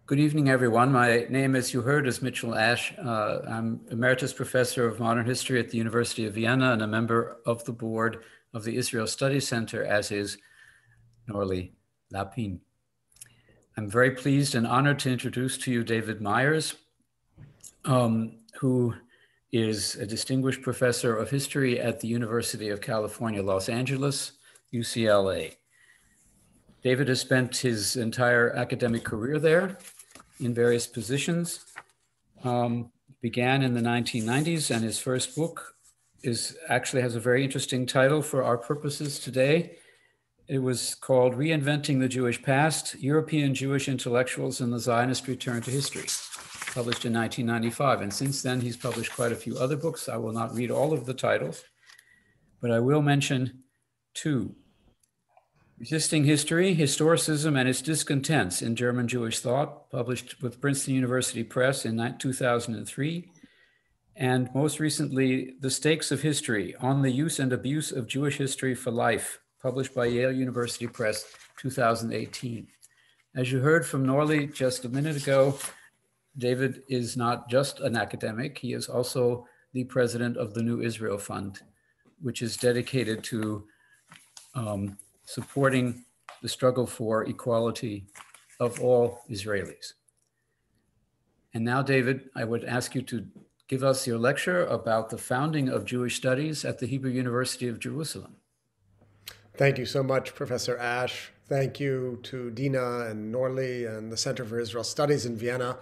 Good evening, everyone. My name, as you heard, is Mitchell Ash. I'm Emeritus Professor of Modern History at the University of Vienna and a member of the board of the Israel Studies Center, as is Norlie Lapin. I'm very pleased and honored to introduce to you David Myers, who is a distinguished professor of history at the University of California, Los Angeles, UCLA. David has spent his entire academic career there in various positions. Began in the 1990s, and his first book actually has a very interesting title for our purposes today. It was called Reinventing the Jewish Past, European Jewish Intellectuals and the Zionist Return to History, published in 1995. And since then, he's published quite a few other books. I will not read all of the titles, but I will mention two. Resisting History, Historicism and Its Discontents in German Jewish Thought, published with Princeton University Press in 2003. And most recently, The Stakes of History, On the Use and Abuse of Jewish History for Life, published by Yale University Press, 2018. As you heard from Norlie just a minute ago, David is not just an academic, he is also the president of the New Israel Fund, which is dedicated to supporting the struggle for equality of all Israelis. And now, David, I would ask you to give us your lecture about the founding of Jewish studies at the Hebrew University of Jerusalem. Thank you so much, Professor Ash. Thank you to Dina and Norlie and the Center for Israel Studies in Vienna.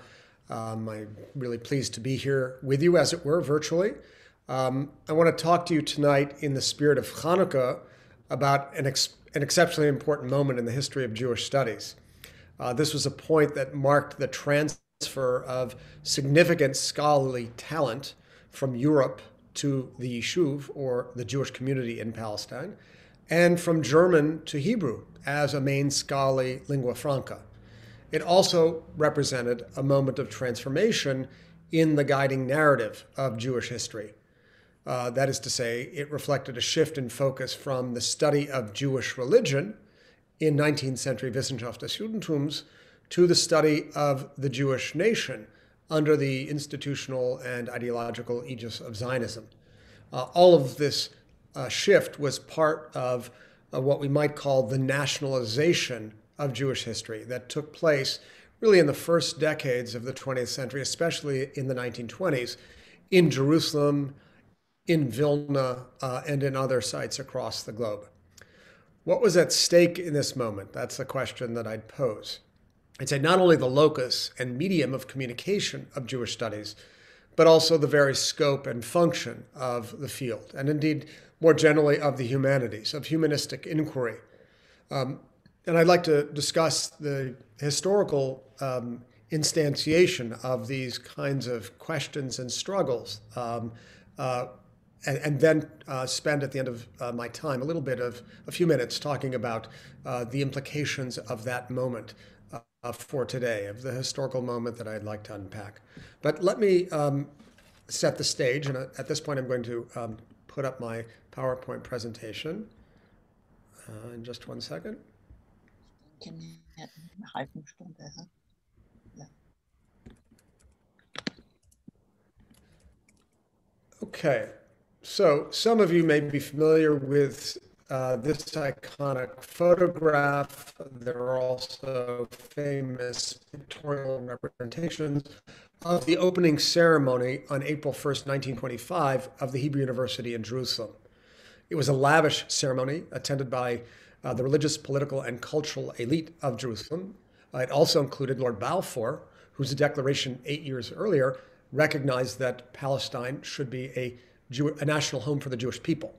I'm really pleased to be here with you, as it were, virtually. I want to talk to you tonight in the spirit of Chanukah about an exceptionally important moment in the history of Jewish studies. This was a point that marked the transfer of significant scholarly talent from Europe to the Yishuv, or the Jewish community in Palestine, and from German to Hebrew as a main scholarly lingua franca. It also represented a moment of transformation in the guiding narrative of Jewish history. That is to say, it reflected a shift in focus from the study of Jewish religion in 19th century Wissenschaft des Judentums to the study of the Jewish nation under the institutional and ideological aegis of Zionism. All of this shift was part of what we might call the nationalization of Jewish history that took place really in the first decades of the 20th century, especially in the 1920s, in Jerusalem, in Vilna, and in other sites across the globe. What was at stake in this moment? That's the question that I'd pose. I'd say not only the locus and medium of communication of Jewish studies, but also the very scope and function of the field, and indeed, more generally, of the humanities, of humanistic inquiry. And I'd like to discuss the historical instantiation of these kinds of questions and struggles, and then spend at the end of my time a few minutes talking about the implications of that moment for today, of the historical moment that I'd like to unpack. But let me set the stage, and at this point I'm going to put up my PowerPoint presentation. In just one second. Okay. So some of you may be familiar with this iconic photograph. There are also famous pictorial representations of the opening ceremony on April 1st, 1925, of the Hebrew University in Jerusalem. It was a lavish ceremony attended by the religious, political, and cultural elite of Jerusalem. It also included Lord Balfour, whose declaration 8 years earlier recognized that Palestine should be a national home for the Jewish people.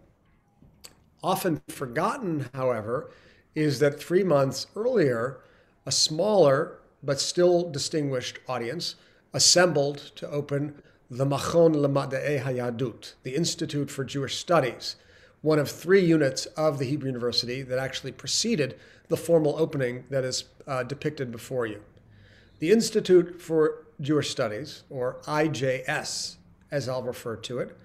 Often forgotten, however, is that 3 months earlier, a smaller but still distinguished audience assembled to open the Machon Lemadei Hayadut, the Institute for Jewish Studies, one of 3 units of the Hebrew University that actually preceded the formal opening that is depicted before you. The Institute for Jewish Studies, or IJS, as I'll refer to it,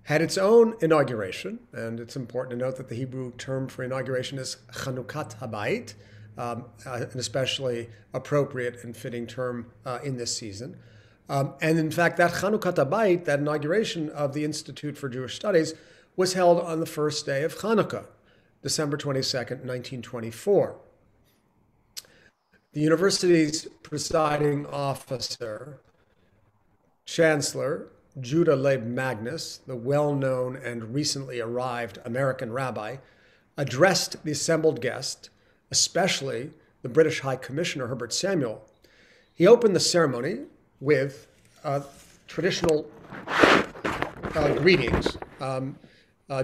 had its own inauguration, and it's important to note that the Hebrew term for inauguration is Chanukah Habayit, an especially appropriate and fitting term in this season. And in fact, that Chanukah Bayit, that inauguration of the Institute for Jewish Studies, was held on the first day of Chanukah, December 22nd, 1924. The university's presiding officer, Chancellor Judah Leib Magnus, the well-known and recently arrived American rabbi, addressed the assembled guests, especially the British High Commissioner Herbert Samuel. He opened the ceremony with traditional greetings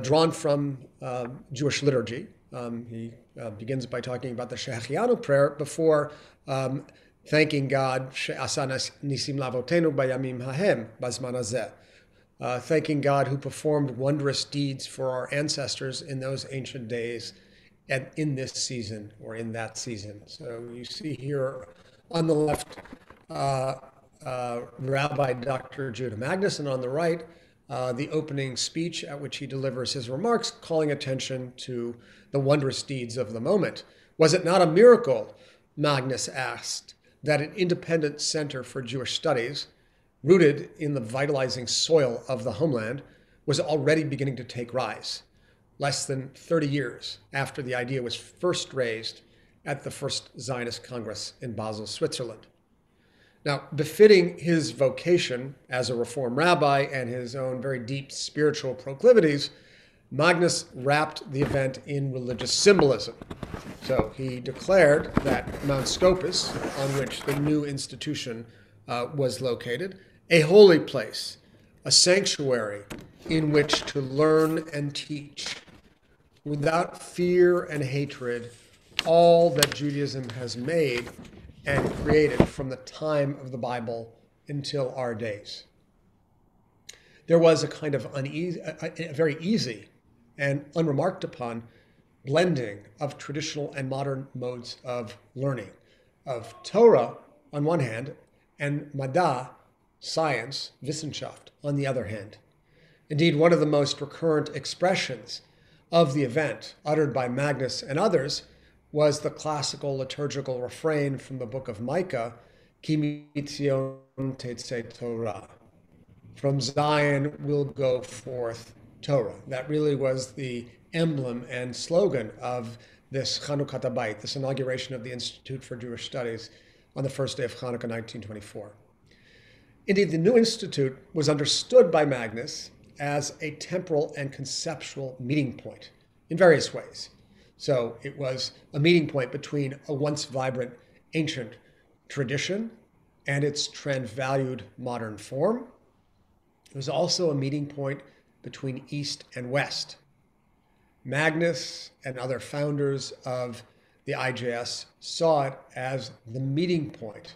drawn from Jewish liturgy. He begins by talking about the Shehechianu prayer before thanking God, She'asa nisim lavotenu bayamim hahem bazman hazeh, thanking God who performed wondrous deeds for our ancestors in those ancient days and in this season or in that season. So you see here on the left, Rabbi Dr. Judah Magnus, and on the right, the opening speech at which he delivers his remarks, calling attention to the wondrous deeds of the moment. Was it not a miracle, Magnus asked, that an independent center for Jewish studies, rooted in the vitalizing soil of the homeland, was already beginning to take rise, less than 30 years after the idea was first raised at the First Zionist Congress in Basel, Switzerland? Now, befitting his vocation as a Reform rabbi and his own very deep spiritual proclivities, Magnus wrapped the event in religious symbolism. So he declared that Mount Scopus, on which the new institution was located, a holy place, a sanctuary in which to learn and teach without fear and hatred all that Judaism has made and created from the time of the Bible until our days. There was a kind of a very easy and unremarked upon blending of traditional and modern modes of learning, of Torah on one hand, and Madà, science, Wissenschaft, on the other hand. Indeed, one of the most recurrent expressions of the event, uttered by Magnus and others, was the classical liturgical refrain from the book of Micah, Ki mitzion tetzeh Torah. From Zion will go forth Torah. That really was the emblem and slogan of this Chanukah Bayit, this inauguration of the Institute for Jewish Studies on the first day of Chanukah, 1924. Indeed, the new institute was understood by Magnus as a temporal and conceptual meeting point in various ways. So it was a meeting point between a once vibrant ancient tradition and its transvalued modern form. It was also a meeting point between East and West. Magnus and other founders of the IJS saw it as the meeting point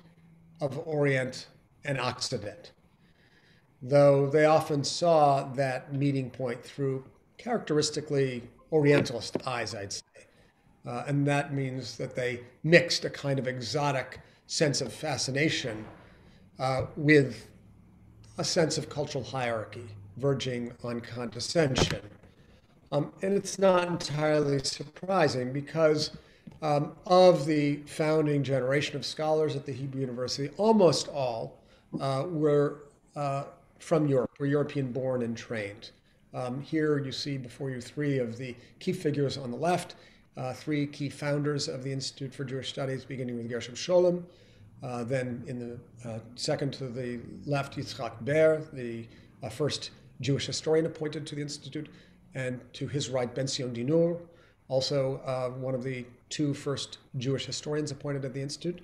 of Orient and Occident, though they often saw that meeting point through characteristically Orientalist eyes, I'd say. And that means that they mixed a kind of exotic sense of fascination with a sense of cultural hierarchy, verging on condescension. And it's not entirely surprising because of the founding generation of scholars at the Hebrew University, almost all were from Europe, were European born and trained. Here you see before you three of the key figures on the left, three key founders of the Institute for Jewish Studies, beginning with Gershom Scholem. Then in the second to the left, Yitzhak Ber, the first Jewish historian appointed to the Institute, and to his right, Ben Sion Dinur, also one of the two first Jewish historians appointed at the Institute.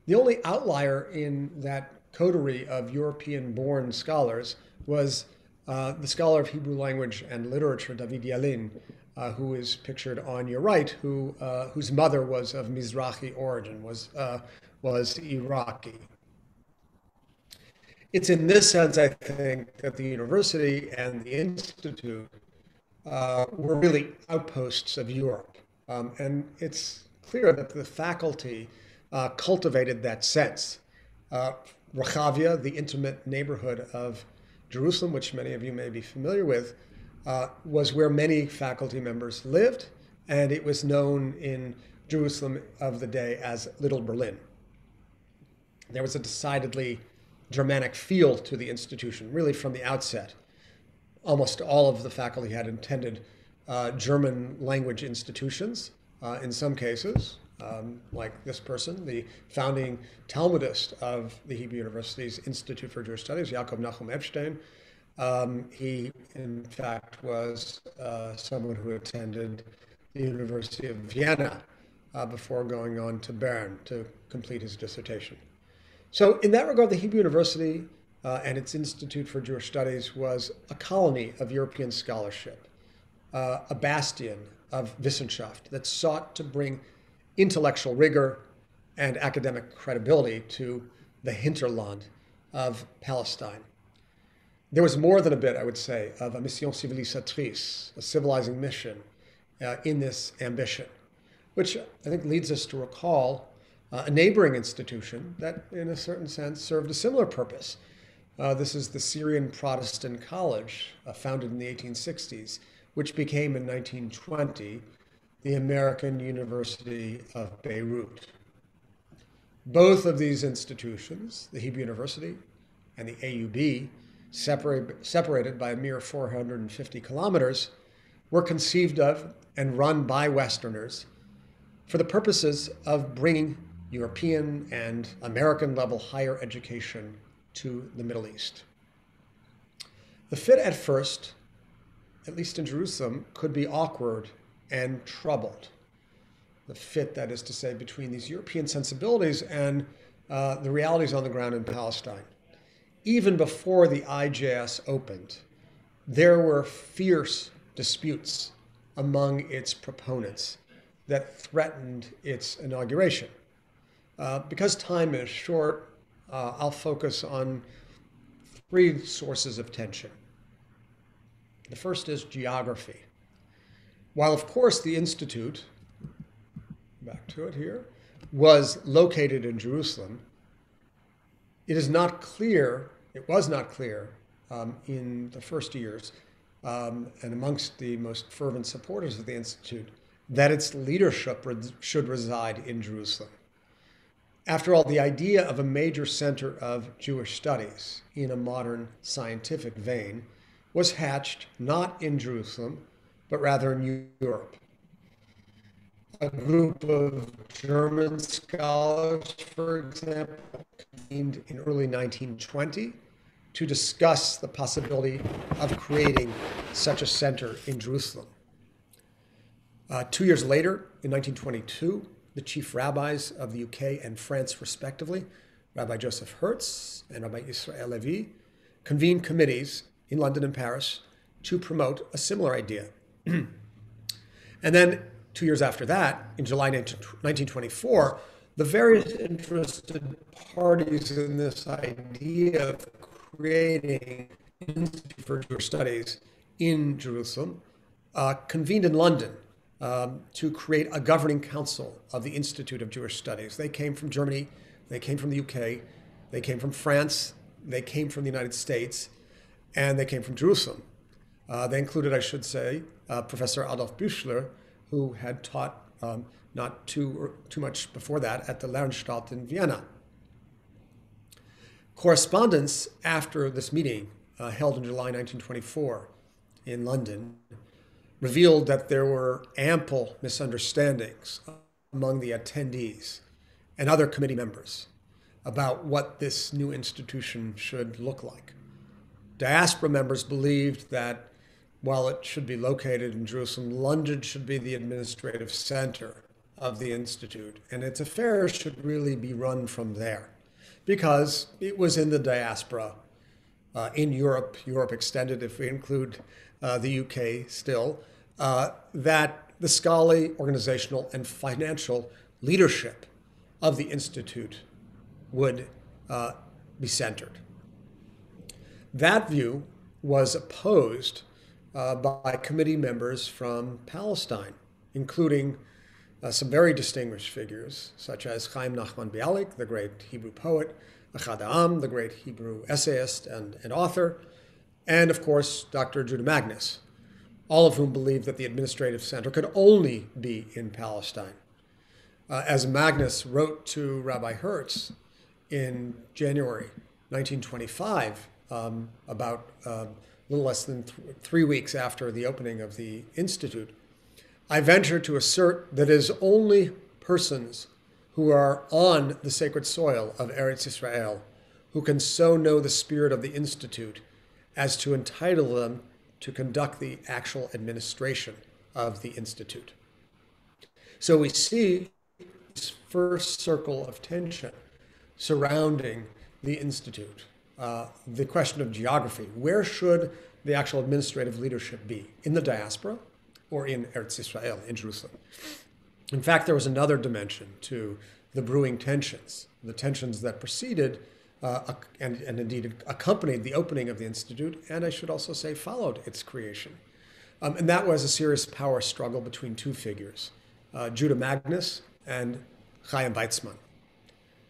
The only outlier in that coterie of European-born scholars was the scholar of Hebrew language and literature, David Yalin, who is pictured on your right, whose mother was of Mizrahi origin, was Iraqi. It's in this sense, I think, that the university and the institute were really outposts of Europe. And it's clear that the faculty cultivated that sense. Rechavia, the intimate neighborhood of Jerusalem, which many of you may be familiar with, was where many faculty members lived, and it was known in Jerusalem of the day as Little Berlin. There was a decidedly Germanic feel to the institution, really from the outset. Almost all of the faculty had intended German language institutions in some cases, like this person, the founding Talmudist of the Hebrew University's Institute for Jewish Studies, Yaakov Nachum Epstein. He, in fact, was someone who attended the University of Vienna before going on to Bern to complete his dissertation. So in that regard, the Hebrew University and its Institute for Jewish Studies was a colony of European scholarship, a bastion of Wissenschaft that sought to bring intellectual rigor and academic credibility to the hinterland of Palestine. There was more than a bit, I would say, of a mission civilisatrice, a civilizing mission in this ambition, which I think leads us to recall a neighboring institution that, in a certain sense, served a similar purpose. This is the Syrian Protestant College, founded in the 1860s, which became in 1920 the American University of Beirut. Both of these institutions, the Hebrew University and the AUB, separated by a mere 450 kilometers, were conceived of and run by Westerners for the purposes of bringing European and American level higher education to the Middle East. The fit at first, at least in Jerusalem, could be awkward and troubled. The fit, that is to say, between these European sensibilities and the realities on the ground in Palestine. Even before the IJS opened, there were fierce disputes among its proponents that threatened its inauguration. Because time is short, I'll focus on three sources of tension. The first is geography. While, of course, the Institute, back to it here, was located in Jerusalem, it was not clear in the first years and amongst the most fervent supporters of the Institute that its leadership should reside in Jerusalem. After all, the idea of a major center of Jewish studies in a modern scientific vein was hatched not in Jerusalem, but rather in Europe. A group of German scholars, for example, convened in early 1920 to discuss the possibility of creating such a center in Jerusalem. 2 years later, in 1922, the chief rabbis of the UK and France, respectively, Rabbi Joseph Hertz and Rabbi Israel Levi, convened committees in London and Paris to promote a similar idea. And then 2 years after that, in July 1924, the various interested parties in this idea of creating an Institute for Jewish Studies in Jerusalem convened in London to create a governing council of the Institute of Jewish Studies. They came from Germany, they came from the UK, they came from France, they came from the United States, and they came from Jerusalem. They included, I should say, Professor Adolf Büchler, who had taught not too much before that at the Lernstadt in Vienna. Correspondence after this meeting, held in July 1924 in London, revealed that there were ample misunderstandings among the attendees and other committee members about what this new institution should look like. Diaspora members believed that while it should be located in Jerusalem, London should be the administrative center of the Institute, and its affairs should really be run from there, because it was in the diaspora, in Europe extended if we include the UK still, that the scholarly, organizational, and financial leadership of the Institute would be centered. That view was opposed by committee members from Palestine, including some very distinguished figures, such as Chaim Nachman Bialik, the great Hebrew poet, Echad Ha'am, the great Hebrew essayist and author, and of course, Dr. Judah Magnus, all of whom believed that the administrative center could only be in Palestine. as Magnus wrote to Rabbi Hertz in January 1925, about a little less than 3 weeks after the opening of the Institute, I venture to assert that it is only persons who are on the sacred soil of Eretz Israel who can so know the spirit of the Institute as to entitle them to conduct the actual administration of the Institute. So we see this first circle of tension surrounding the Institute. The question of geography. Where should the actual administrative leadership be? In the diaspora or in Eretz Israel, in Jerusalem? In fact, there was another dimension to the brewing tensions, the tensions that preceded and indeed accompanied the opening of the Institute, and I should also say followed its creation. And that was a serious power struggle between two figures, Judah Magnus and Chaim Weizmann.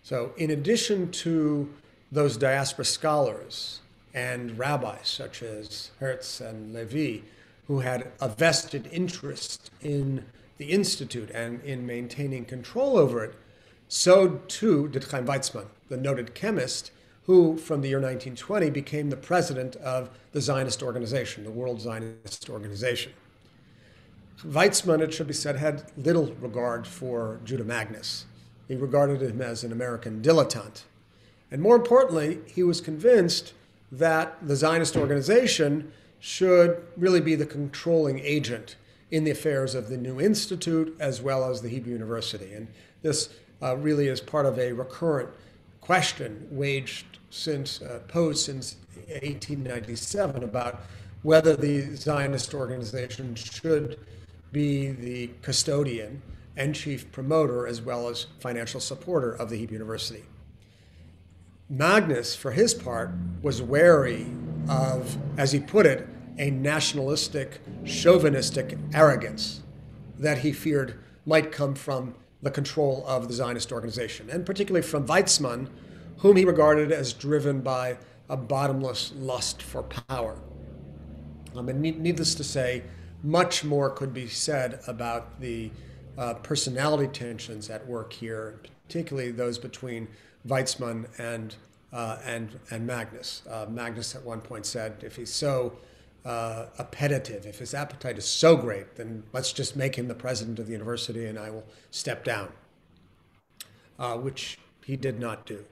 So in addition to those diaspora scholars and rabbis such as Hertz and Levi, who had a vested interest in the Institute and in maintaining control over it, so too did Chaim Weizmann, the noted chemist, who from the year 1920 became the president of the Zionist organization, the World Zionist Organization. Weizmann, it should be said, had little regard for Judah Magnus. He regarded him as an American dilettante. And more importantly, he was convinced that the Zionist organization should really be the controlling agent in the affairs of the new institute as well as the Hebrew University. And this really is part of a recurrent question posed since 1897 about whether the Zionist organization should be the custodian and chief promoter as well as financial supporter of the Hebrew University. Magnus, for his part, was wary of, as he put it, a nationalistic, chauvinistic arrogance that he feared might come from the control of the Zionist organization, and particularly from Weizmann, whom he regarded as driven by a bottomless lust for power. And needless to say, much more could be said about the personality tensions at work here, particularly those between Weizmann and Magnus. Magnus at one point said, if he's so appetitive, if his appetite is so great, then let's just make him the president of the university and I will step down, which he did not do.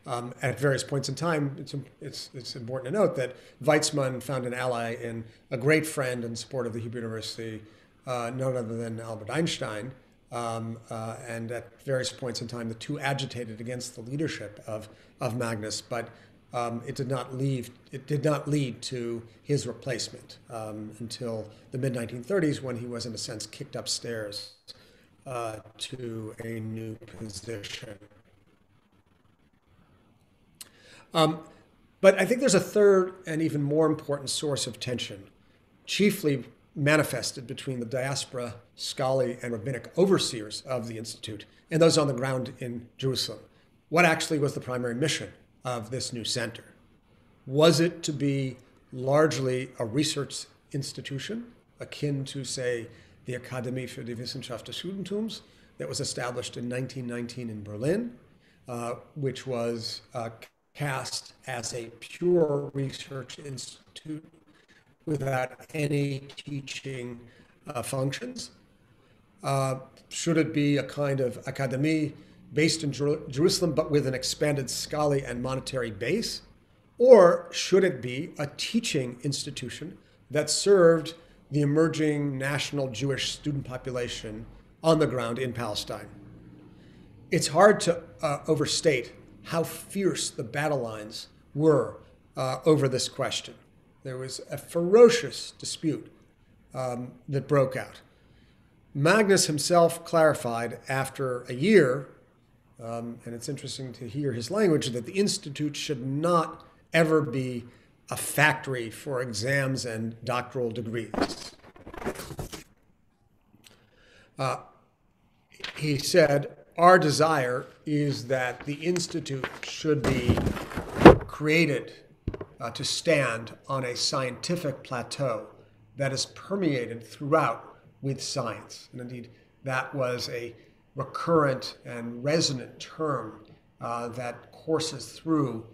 At various points in time, it's important to note that Weizmann found an ally in a great friend and support of the Hebrew University, none other than Albert Einstein. And at various points in time, the two agitated against the leadership of Magnus, but it did not lead to his replacement until the mid-1930s, when he was, in a sense, kicked upstairs to a new position. But I think there's a third and even more important source of tension, chiefly manifested between the diaspora, scholarly, and rabbinic overseers of the Institute and those on the ground in Jerusalem. What actually was the primary mission of this new center? Was it to be largely a research institution, akin to, say, the Akademie für die Wissenschaft des Judentums that was established in 1919 in Berlin, which was cast as a pure research institute without any teaching functions? Should it be a kind of academy based in Jerusalem, but with an expanded scholarly and monetary base? Or should it be a teaching institution that served the emerging national Jewish student population on the ground in Palestine? It's hard to overstate how fierce the battle lines were over this question. There was a ferocious dispute that broke out. Magnus himself clarified after a year, and it's interesting to hear his language, that the Institute should not ever be a factory for exams and doctoral degrees. He said, our desire is that the Institute should be created to stand on a scientific plateau that is permeated throughout with science. And indeed, that was a recurrent and resonant term that courses through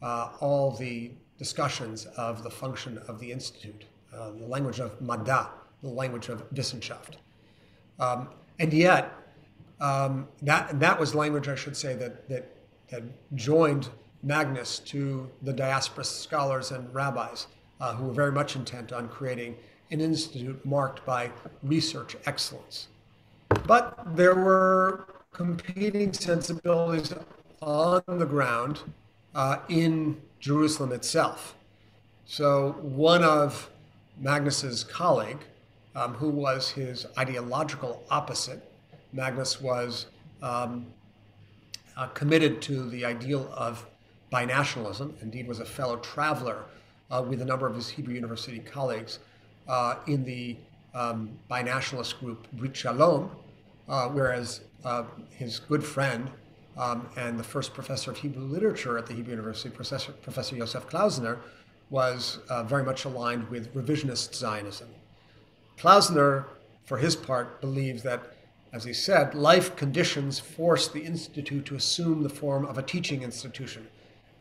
all the discussions of the function of the Institute, the language of Madda, the language of Wissenschaft. And yet, that was language, I should say, that joined Magnus to the diaspora scholars and rabbis who were very much intent on creating an institute marked by research excellence. But there were competing sensibilities on the ground in Jerusalem itself. So one of Magnus's colleague, who was his ideological opposite, Magnus was committed to the ideal of binationalism, indeed was a fellow traveler with a number of his Hebrew University colleagues in the binationalist group Brit Shalom, whereas his good friend and the first professor of Hebrew literature at the Hebrew University, Professor Yosef Klausner, was very much aligned with revisionist Zionism. Klausner, for his part, believes that, as he said, life conditions force the institute to assume the form of a teaching institution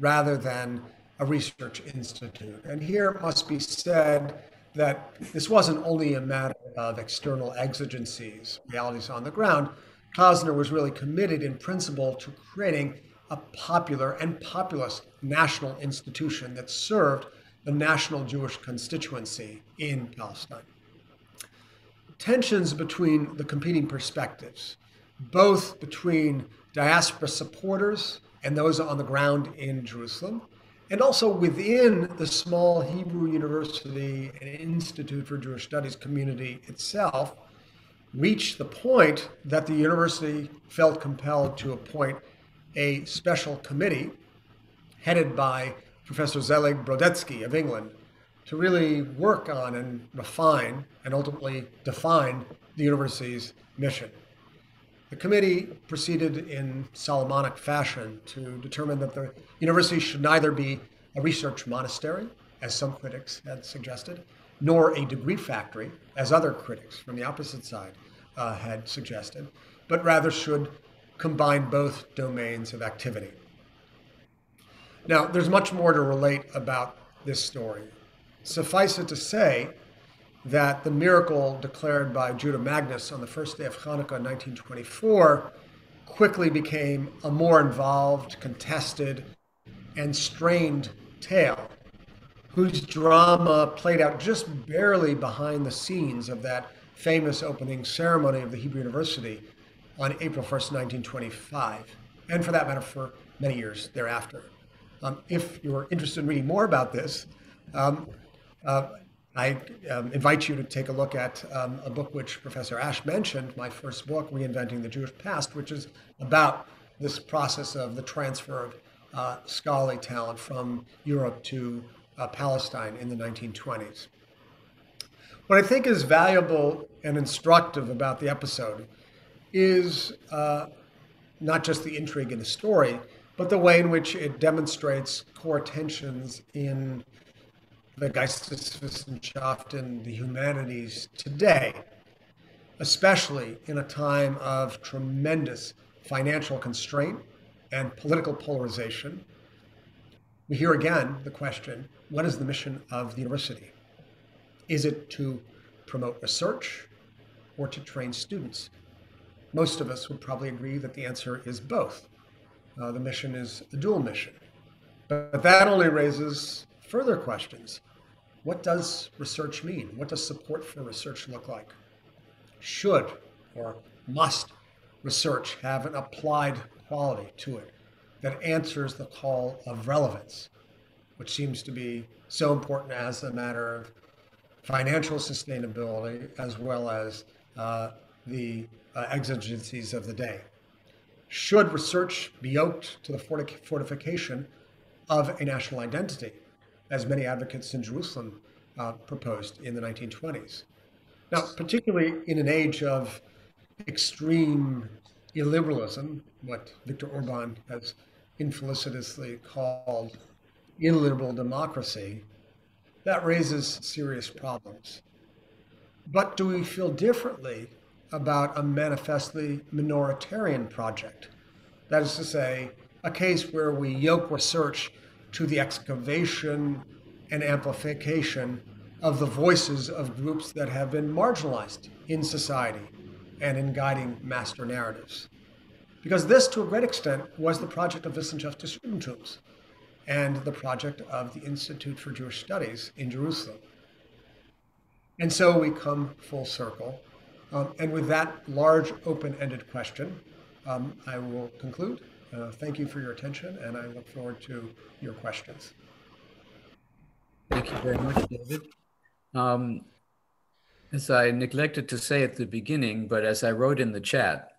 rather than a research institute. And here it must be said that this wasn't only a matter of external exigencies, realities on the ground. Klausner was really committed in principle to creating a popular and populist national institution that served the national Jewish constituency in Palestine. Tensions between the competing perspectives, both between diaspora supporters and those on the ground in Jerusalem, and also within the small Hebrew University and Institute for Jewish Studies community itself, reached the point that the university felt compelled to appoint a special committee headed by Professor Zelig Brodetsky of England to really work on and refine and ultimately define the university's mission. The committee proceeded in Solomonic fashion to determine that the university should neither be a research monastery, as some critics had suggested, nor a degree factory, as other critics from the opposite side had suggested, but rather should combine both domains of activity. Now, there's much more to relate about this story. Suffice it to say that the miracle declared by Judah Magnus on the first day of Chanukah in 1924 quickly became a more involved, contested, and strained tale, whose drama played out just barely behind the scenes of that famous opening ceremony of the Hebrew University on April 1st, 1925, and for that matter, for many years thereafter. If you're interested in reading more about this, I invite you to take a look at a book which Professor Ash mentioned, my first book, Reinventing the Jewish Past, which is about this process of the transfer of scholarly talent from Europe to Palestine in the 1920s. What I think is valuable and instructive about the episode is not just the intrigue in the story, but the way in which it demonstrates core tensions in the Geisteswissenschaft and the humanities today, especially in a time of tremendous financial constraint and political polarization. We hear again the question, what is the mission of the university? Is it to promote research or to train students? Most of us would probably agree that the answer is both. The mission is a dual mission. But that only raises further questions. What does research mean? What does support for research look like? Should or must research have an applied quality to it that answers the call of relevance, which seems to be so important as a matter of financial sustainability as well as the exigencies of the day? Should research be yoked to the fortification of a national identity, as many advocates in Jerusalem proposed in the 1920s? Now, particularly in an age of extreme illiberalism, what Viktor Orban has infelicitously called illiberal democracy, that raises serious problems. But do we feel differently about a manifestly minoritarian project. That is to say, a case where we yoke research to the excavation and amplification of the voices of groups that have been marginalized in society and in guiding master narratives. Because this, to a great extent, was the project of Wissenschaft des Judentums and the project of the Institute for Jewish Studies in Jerusalem. And so we come full circle. And with that large open-ended question, I will conclude. Thank you for your attention, and I look forward to your questions. Thank you very much, David. As I neglected to say at the beginning, but as I wrote in the chat,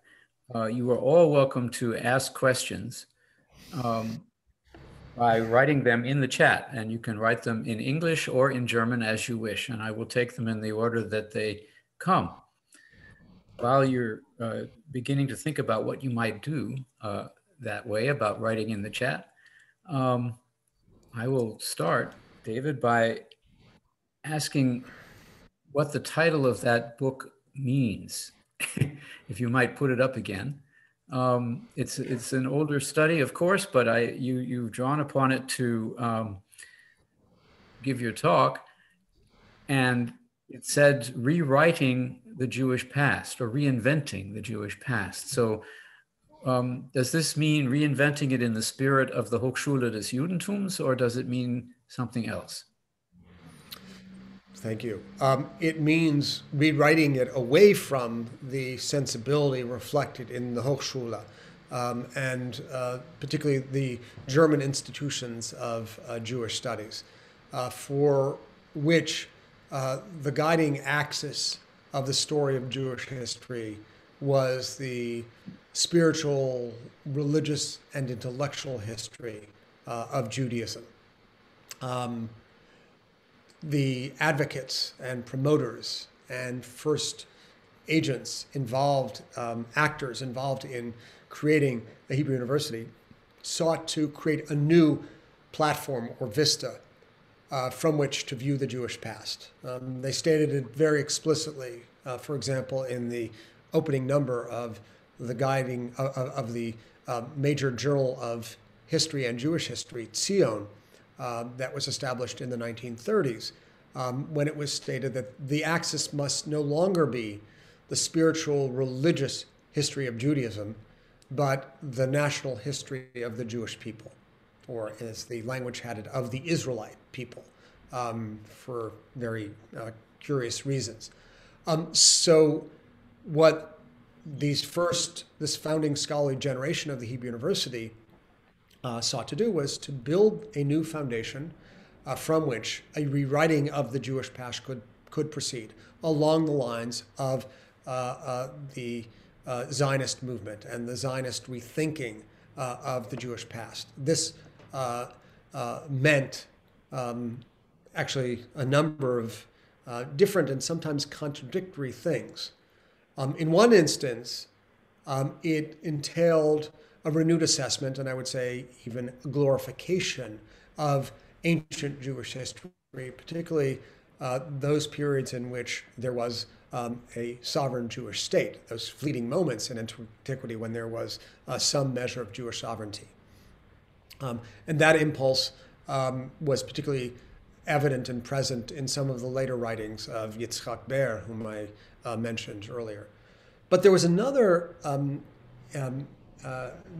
you are all welcome to ask questions by writing them in the chat, and you can write them in English or in German as you wish, and I will take them in the order that they come. While you're beginning to think about what you might do that way about writing in the chat, I will start, David, by asking what the title of that book means, if you might put it up again. It's an older study, of course, but you've drawn upon it to give your talk, and it said rewriting the Jewish past or reinventing the Jewish past. So does this mean reinventing it in the spirit of the Hochschule des Judentums, or does it mean something else? Thank you. It means rewriting it away from the sensibility reflected in the Hochschule and particularly the German institutions of Jewish studies, for which the guiding axis of the story of Jewish history was the spiritual, religious, and intellectual history of Judaism. The advocates and promoters and first agents involved, actors involved in creating the Hebrew University, sought to create a new platform or vista from which to view the Jewish past. They stated it very explicitly, for example, in the opening number of the guiding of the major journal of history and Jewish history, Zion, that was established in the 1930s, when it was stated that the axis must no longer be the spiritual, religious history of Judaism, but the national history of the Jewish people, or as the language had it, of the Israelite people, for very curious reasons. So what this founding scholarly generation of the Hebrew University sought to do was to build a new foundation from which a rewriting of the Jewish past could proceed along the lines of the Zionist movement and the Zionist rethinking of the Jewish past. This meant actually a number of different and sometimes contradictory things. In one instance, it entailed a renewed assessment, and I would say even a glorification of ancient Jewish history, particularly those periods in which there was a sovereign Jewish state, those fleeting moments in antiquity when there was some measure of Jewish sovereignty. And that impulse was particularly evident and present in some of the later writings of Yitzhak Ber, whom I mentioned earlier. But there was another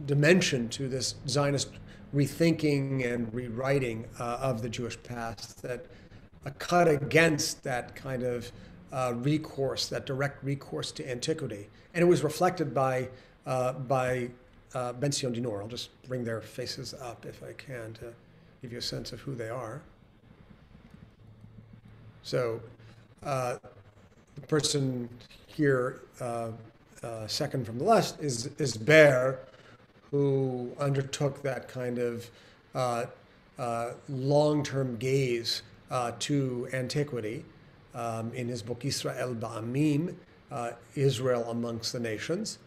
dimension to this Zionist rethinking and rewriting of the Jewish past that cut against that kind of recourse, that direct recourse to antiquity. And it was reflected by Ben Sion Dinor. I'll just bring their faces up if I can to give you a sense of who they are. So the person here, second from the left, is Ber, who undertook that kind of long-term gaze to antiquity in his book Israel Ba'amim, Israel Amongst the Nations.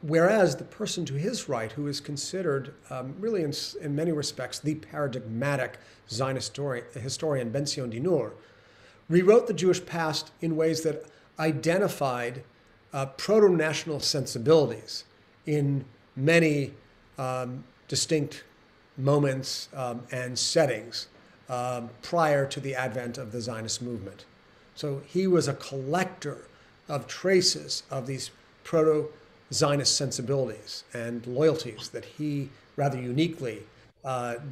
Whereas the person to his right, who is considered really in many respects the paradigmatic Zionist historian Ben Sion Dinor, rewrote the Jewish past in ways that identified proto-national sensibilities in many distinct moments and settings prior to the advent of the Zionist movement. So he was a collector of traces of these proto-Zionist sensibilities and loyalties that he rather uniquely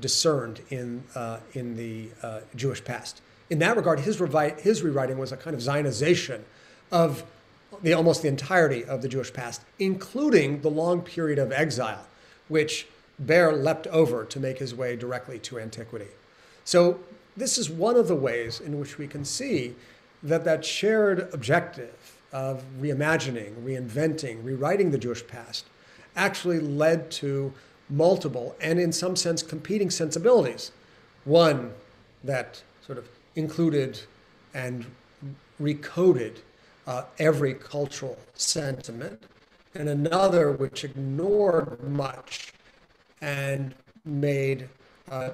discerned in the Jewish past. In that regard, his rewriting was a kind of Zionization of almost the entirety of the Jewish past, including the long period of exile, which Baer leapt over to make his way directly to antiquity. So this is one of the ways in which we can see that shared objective of reimagining, reinventing, rewriting the Jewish past actually led to multiple and in some sense competing sensibilities. One that sort of included and recoded every cultural sentiment, and another which ignored much and made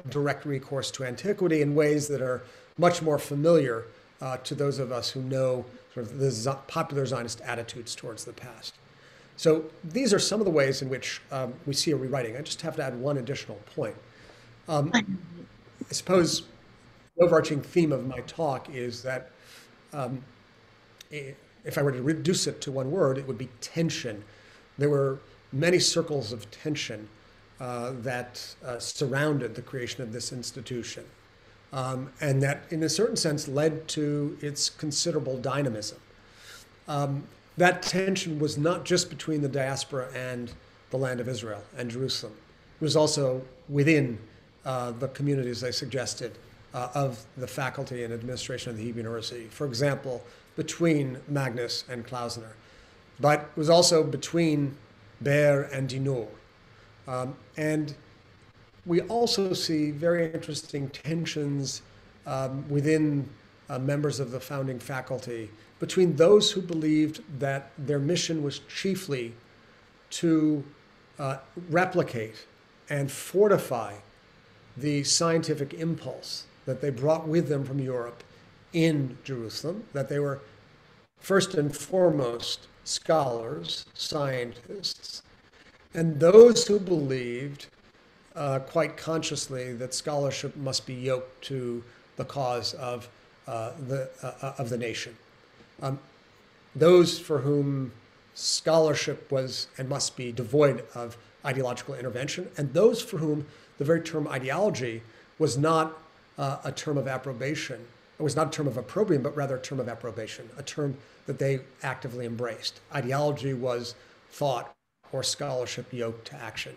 direct recourse to antiquity in ways that are much more familiar to those of us who know sort of the popular Zionist attitudes towards the past. So these are some of the ways in which we see a rewriting. I just have to add one additional point. I suppose the overarching theme of my talk is that if I were to reduce it to one word, it would be tension. There were many circles of tension that surrounded the creation of this institution, and that in a certain sense led to its considerable dynamism. That tension was not just between the diaspora and the land of Israel and Jerusalem. It was also within the communities I suggested of the faculty and administration of the Hebrew University. For example, between Magnus and Klausner, but it was also between Baer and Dinur. And we also see very interesting tensions within members of the founding faculty between those who believed that their mission was chiefly to replicate and fortify the scientific impulse that they brought with them from Europe in Jerusalem, that they were first and foremost scholars, scientists, and those who believed quite consciously that scholarship must be yoked to the cause of the nation. Those for whom scholarship was and must be devoid of ideological intervention, and those for whom the very term ideology was not a term of approbation. It was not a term of opprobrium, but rather a term of approbation, a term that they actively embraced. Ideology was thought or scholarship yoked to action.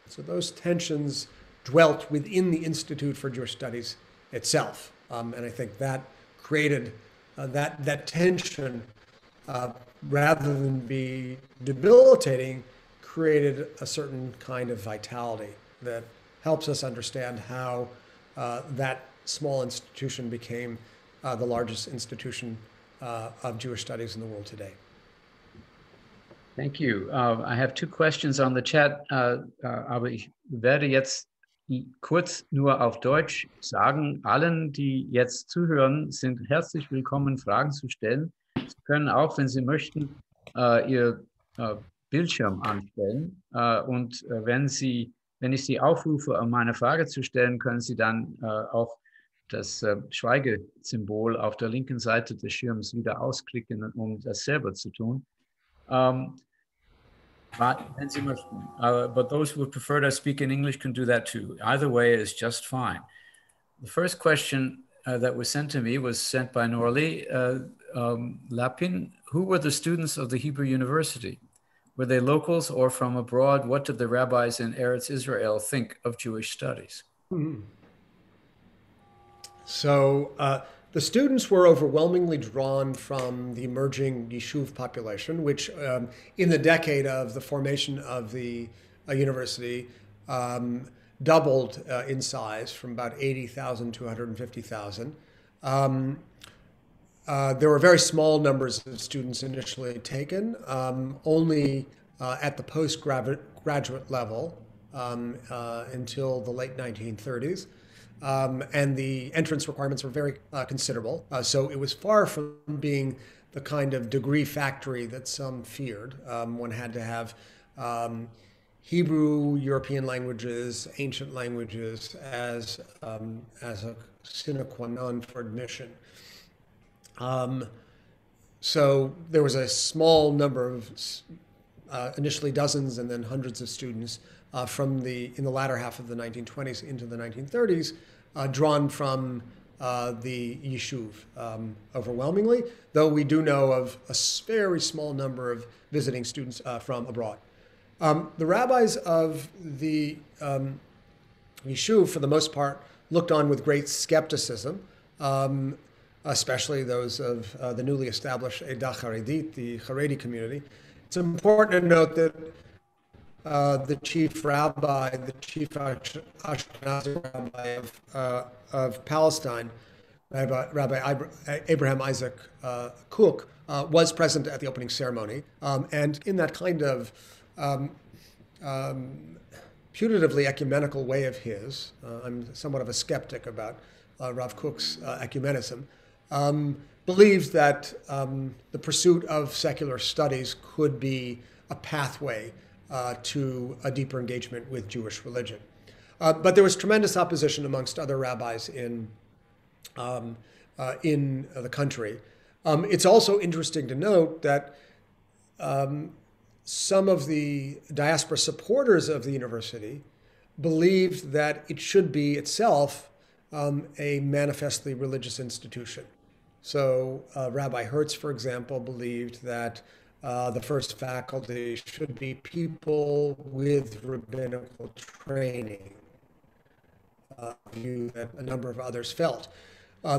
So those tensions dwelt within the Institute for Jewish Studies itself. And I think that created that tension, rather than be debilitating, created a certain kind of vitality that helps us understand how that small institution became the largest institution of Jewish studies in the world today. Thank you. I have two questions on the chat, aber ich werde jetzt kurz nur auf Deutsch sagen. Allen, die jetzt zuhören, sind herzlich willkommen, Fragen zu stellen. Sie können auch, wenn Sie möchten, Ihr Bildschirm anstellen. Und wenn ich Sie aufrufe, um eine Frage zu stellen, können Sie dann auch das Schweigesymbol auf der linken Seite des Schirms wieder ausklicken, um das selber zu tun. Wenn Sie möchten. But those who would prefer to speak in English can do that too. Either way is just fine. The first question that was sent to me was sent by Norli Lapin. Who were the students of the Hebrew University? Were they locals or from abroad? What did the rabbis in Eretz Israel think of Jewish studies? Mm-hmm. So the students were overwhelmingly drawn from the emerging Yishuv population, which in the decade of the formation of the university doubled in size from about 80,000 to 150,000. There were very small numbers of students initially taken, only at the postgraduate level until the late 1930s. And the entrance requirements were very considerable. So it was far from being the kind of degree factory that some feared. One had to have Hebrew, European languages, ancient languages as a sine qua non for admission. So there was a small number of, initially dozens and then hundreds of students in the latter half of the 1920s into the 1930s, drawn from the Yishuv overwhelmingly, though we do know of a very small number of visiting students from abroad. The rabbis of the Yishuv, for the most part, looked on with great skepticism, especially those of the newly established Edah Haredit, the Haredi community. It's important to note that the chief rabbi, the chief Ashkenazi rabbi of Palestine, Rabbi Abraham Isaac Kook, was present at the opening ceremony. And in that kind of putatively ecumenical way of his, I'm somewhat of a skeptic about Rav Kook's ecumenism, believes that the pursuit of secular studies could be a pathway to a deeper engagement with Jewish religion. But there was tremendous opposition amongst other rabbis in the country. It's also interesting to note that some of the diaspora supporters of the university believed that it should be itself a manifestly religious institution. So Rabbi Hertz, for example, believed that the first faculty should be people with rabbinical training, a view that a number of others felt.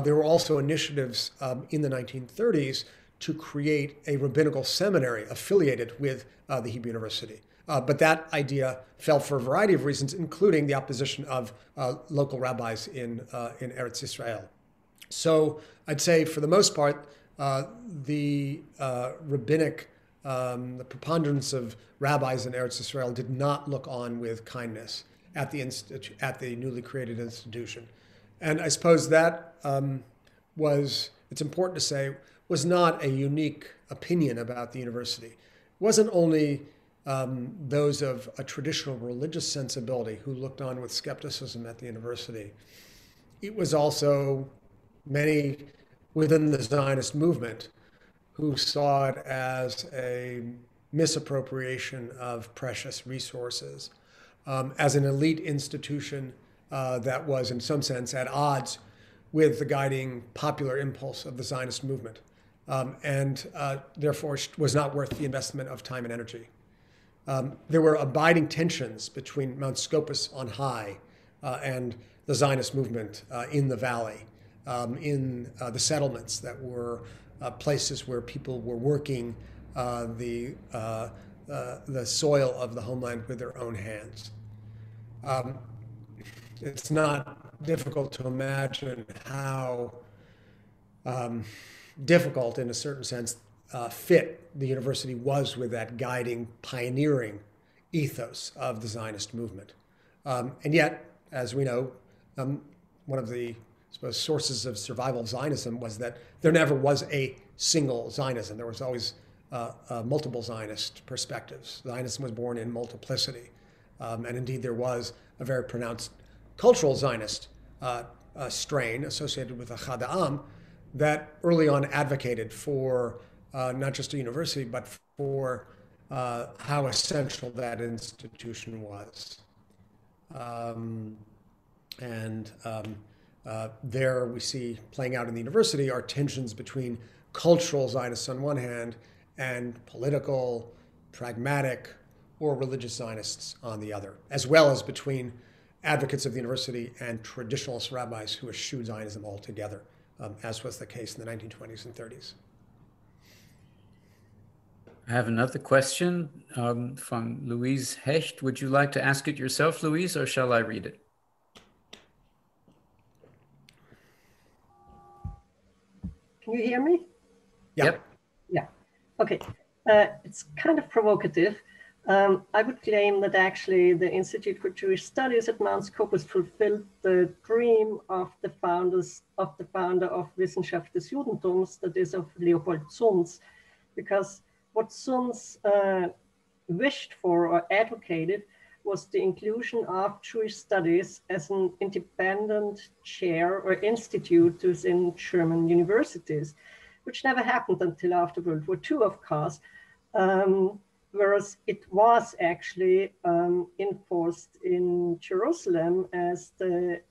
There were also initiatives in the 1930s to create a rabbinical seminary affiliated with the Hebrew University. But that idea fell for a variety of reasons, including the opposition of local rabbis in Eretz Israel. So I'd say, for the most part, the rabbinic, the preponderance of rabbis in Eretz Israel did not look on with kindness at the newly created institution. And I suppose that it's important to say, was not a unique opinion about the university. It wasn't only those of a traditional religious sensibility who looked on with skepticism at the university. It was also many within the Zionist movement who saw it as a misappropriation of precious resources, as an elite institution that was, in some sense, at odds with the guiding popular impulse of the Zionist movement, and therefore was not worth the investment of time and energy. There were abiding tensions between Mount Scopus on high and the Zionist movement in the valley, in the settlements that were places where people were working the soil of the homeland with their own hands. It's not difficult to imagine how difficult, in a certain sense, fit the university was with that guiding, pioneering ethos of the Zionist movement. And yet, as we know, one of the sources of survival of Zionism was that there never was a single Zionism. There was always multiple Zionist perspectives. Zionism was born in multiplicity. And indeed, there was a very pronounced cultural Zionist strain associated with Achad Ha'am that early on advocated for not just a university, but for how essential that institution was. There we see playing out in the university are tensions between cultural Zionists on one hand and political, pragmatic, or religious Zionists on the other, as well as between advocates of the university and traditionalist rabbis who eschewed Zionism altogether, as was the case in the 1920s and 30s. I have another question from Louise Hecht. Would you like to ask it yourself, Louise, or shall I read it? Can you hear me? Yeah. Yep. Yeah. Okay. It's kind of provocative, I would claim that actually the Institute for Jewish Studies at Mount Scopus fulfilled the dream of the founder of Wissenschaft des Judentums, that is of Leopold Zunz, because what Zunz wished for or advocated was the inclusion of Jewish studies as an independent chair or institute within German universities, which never happened until after World War II, of course. Whereas it was actually enforced in Jerusalem as the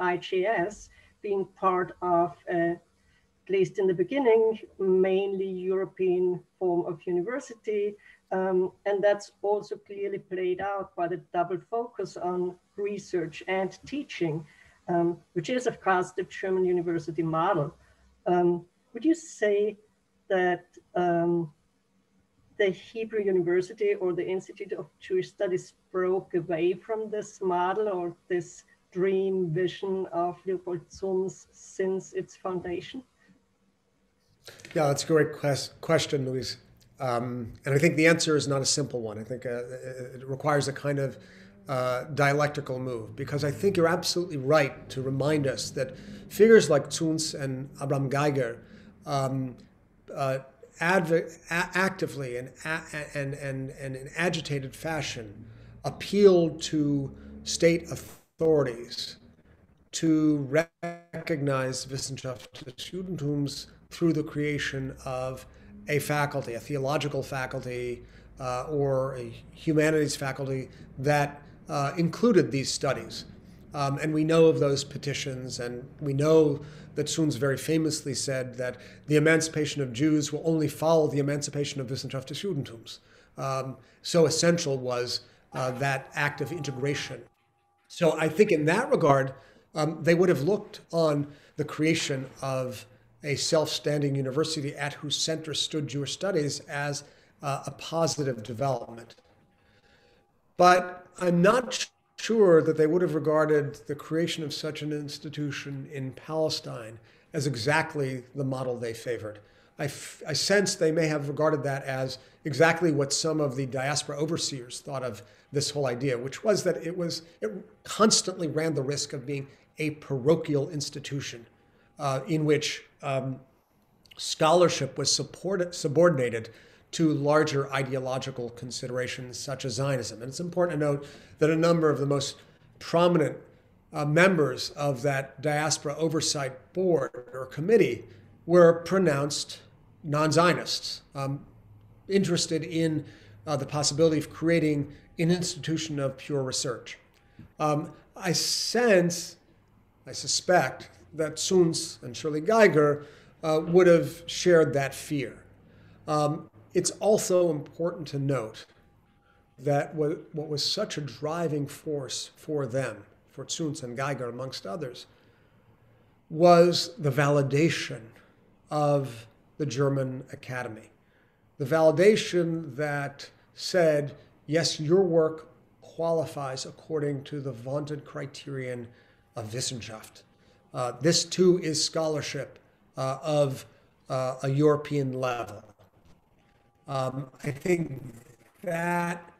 IJS, being part of, at least in the beginning, mainly European form of university. And that's also clearly played out by the double focus on research and teaching, which is, of course, the German university model. Would you say that the Hebrew University or the Institute of Jewish Studies broke away from this model or this dream vision of Leopold Zunz since its foundation? Yeah, that's a great question, Louise. And I think the answer is not a simple one. I think it requires a kind of dialectical move, because I think you're absolutely right to remind us that figures like Zunz and Abraham Geiger actively and in agitated fashion appealed to state authorities to recognize Wissenschaft des Judentums through the creation of a faculty, a theological faculty or a humanities faculty that included these studies. And we know of those petitions, and we know that Zunz very famously said that the emancipation of Jews will only follow the emancipation of Wissenschaft des Judentums. So essential was that act of integration. So I think in that regard, they would have looked on the creation of a self-standing university at whose center stood Jewish studies as a positive development. But I'm not sure that they would have regarded the creation of such an institution in Palestine as exactly the model they favored. I sense they may have regarded that as exactly what some of the diaspora overseers thought of this whole idea, which was that it constantly ran the risk of being a parochial institution in which scholarship was subordinated to larger ideological considerations such as Zionism. And it's important to note that a number of the most prominent members of that diaspora oversight board or committee were pronounced non-Zionists, interested in the possibility of creating an institution of pure research. I suspect that Zunz and Shirley Geiger would have shared that fear. It's also important to note that what was such a driving force for them, for Zunz and Geiger amongst others, was the validation of the German Academy. The validation that said, yes, your work qualifies according to the vaunted criterion of Wissenschaft. This too is scholarship of a European level. I think that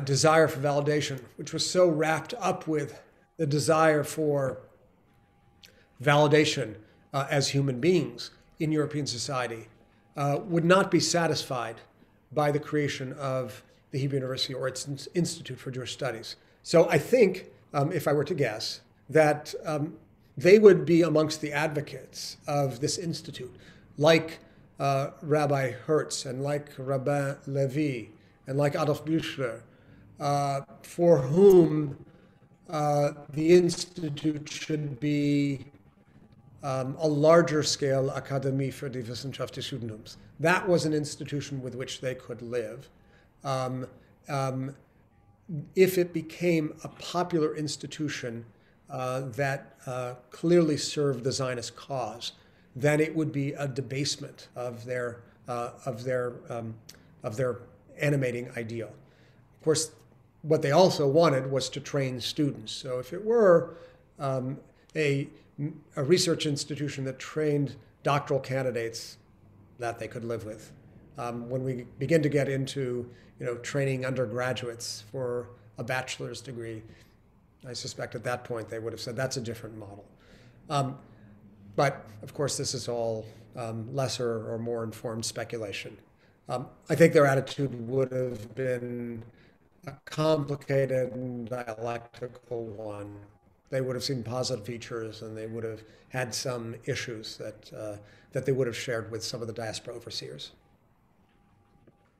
desire for validation, which was so wrapped up with the desire for validation as human beings in European society, would not be satisfied by the creation of the Hebrew University or its Institute for Jewish Studies. So I think, if I were to guess, that they would be amongst the advocates of this institute, like Rabbi Hertz and like Rabbi Levi and like Adolf Büchler, for whom the institute should be a larger scale Akademie für die Wissenschaft des Judentums. That was an institution with which they could live. If it became a popular institution that clearly served the Zionist cause, then it would be a debasement of their animating ideal. Of course, what they also wanted was to train students. So if it were a research institution that trained doctoral candidates, that they could live with. When we begin to get into, training undergraduates for a bachelor's degree, I suspect at that point they would have said that's a different model. But of course, this is all lesser or more informed speculation. I think their attitude would have been a complicated and dialectical one. They would have seen positive features, and they would have had some issues that they would have shared with some of the diaspora overseers.